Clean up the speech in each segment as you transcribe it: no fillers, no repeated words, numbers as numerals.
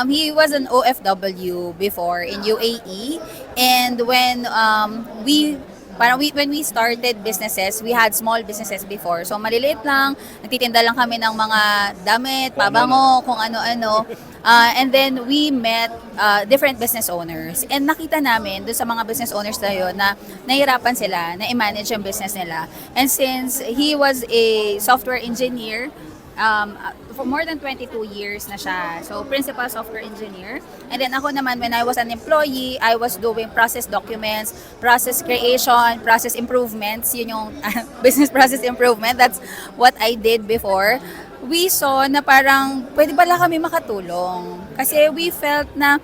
He was an OFW before in UAE, and when we started businesses, we had small businesses before. So maliliit lang, nagtitinda lang kami ng mga damit, pabango, kung ano-ano. And then we met different business owners. And nakita namin doon sa mga business owners na yun na nahihirapan sila na i-manage yung business nila. And since he was a software engineer, for more than 22 years na siya. So, principal software engineer. And then ako naman, when I was an employee, I was doing process documents, process creation, process improvements. Yun yung business process improvement. That's what I did before. We saw na parang pwede pala kami makatulong. Kasi we felt na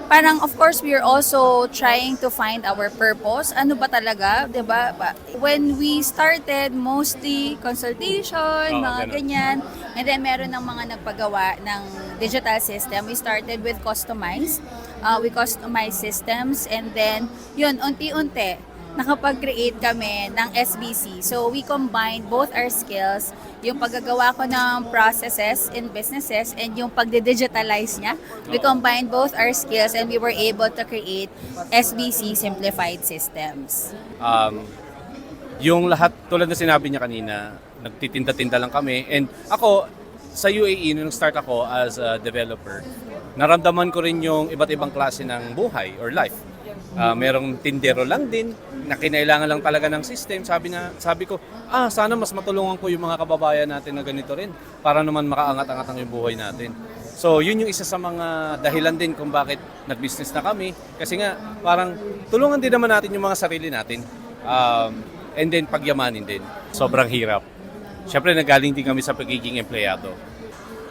parang of course we are also trying to find our purpose. Ano ba talaga, 'di ba? When we started, mostly consultation, mga ganyan. And then meron ng mga nagpagawa ng digital system. We started with customized. We customized systems, and then yun, unti-unti nakapag-create kami ng SBC. So we combined both our skills, yung paggagawa ko ng processes in businesses and yung pagde-digitalize niya. We combined both our skills and we were able to create SBC Simplified Systems. Yung lahat, tulad na sinabi niya kanina, nagtitinda-tinda lang kami. And ako, sa UAE, nung start ako as a developer, naramdaman ko rin yung iba't ibang klase ng buhay or life. Merong tindero lang din na kinailangan lang talaga ng system. Sabi ko, sana mas matulungan ko yung mga kababayan natin na ganito rin para naman makaangat-angat ang yung buhay natin. So, yun yung isa sa mga dahilan din kung bakit nag-business na kami. Kasi nga, parang tulungan din naman natin yung mga sarili natin. And then, pagyamanin din. Sobrang hirap. Siyempre, nagaling din kami sa pagiging empleyado.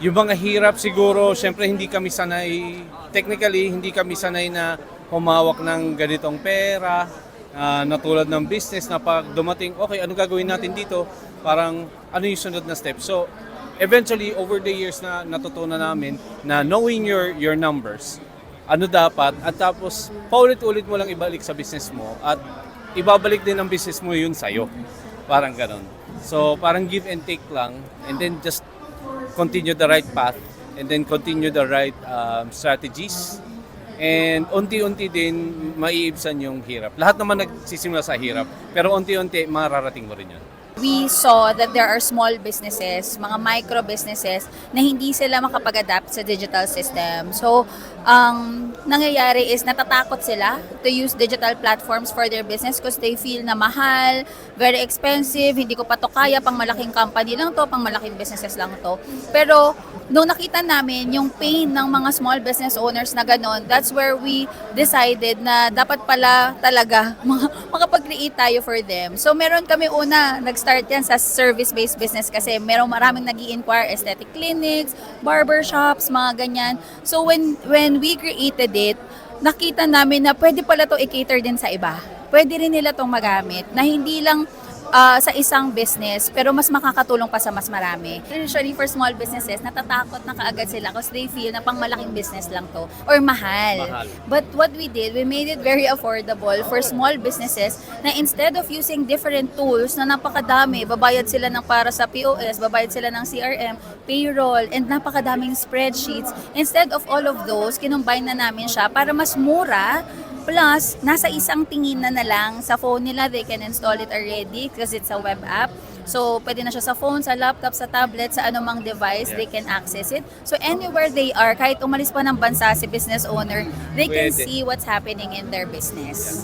Yung mga hirap siguro, siyempre hindi kami sanay, technically, hindi kami sanay na humawak ng ganitong pera, na tulad ng business na pag dumating, okay, ano gagawin natin dito? Parang ano yung sunod na step? So, eventually, over the years na natutunan namin na knowing your numbers, ano dapat, at tapos paulit-ulit mo lang ibalik sa business mo at ibabalik din ang business mo yun sa'yo. Parang ganon. So, parang give and take lang, and then just continue the right path, and then continue the right strategies. And unti-unti din maiibsan yung hirap. Lahat naman nagsisimula sa hirap, pero unti-unti mararating mo rin yun. We saw that there are small businesses, mga micro businesses na hindi sila makapag-adapt sa digital system. So, ang nangyayari is natatakot sila to use digital platforms for their business because they feel na mahal, very expensive, hindi ko pa to kaya, pang malaking company lang to, pang malaking businesses lang to. Pero nung nakita namin yung pain ng mga small business owners na ganon, that's where we decided na dapat pala talaga makapag-create tayo for them. So meron kami nag-start yan sa service-based business kasi maraming nag-i-inquire, aesthetic clinics, barbershops, mga ganyan. So when we created it, nakita namin na pwede pala to i-cater din sa iba. Pwede rin nila tong magamit na hindi lang sa isang business, pero mas makakatulong pa sa mas marami. Usually for small businesses, natatakot na kaagad sila because they feel na pang malaking business lang to or mahal. But what we did, we made it very affordable for small businesses na instead of using different tools na napakadami, babayad sila ng para sa POS, babayad sila ng CRM, payroll, and napakadaming spreadsheets. Instead of all of those, kinumbine na namin siya para mas mura. Plus, nasa isang tingin na lang sa phone nila, they can install it already because it's a web app. So, pwede na siya sa phone, sa laptop, sa tablet, sa anumang device, they can access it. So, anywhere they are, kahit umalis pa ng bansa si business owner, they can see what's happening in their business.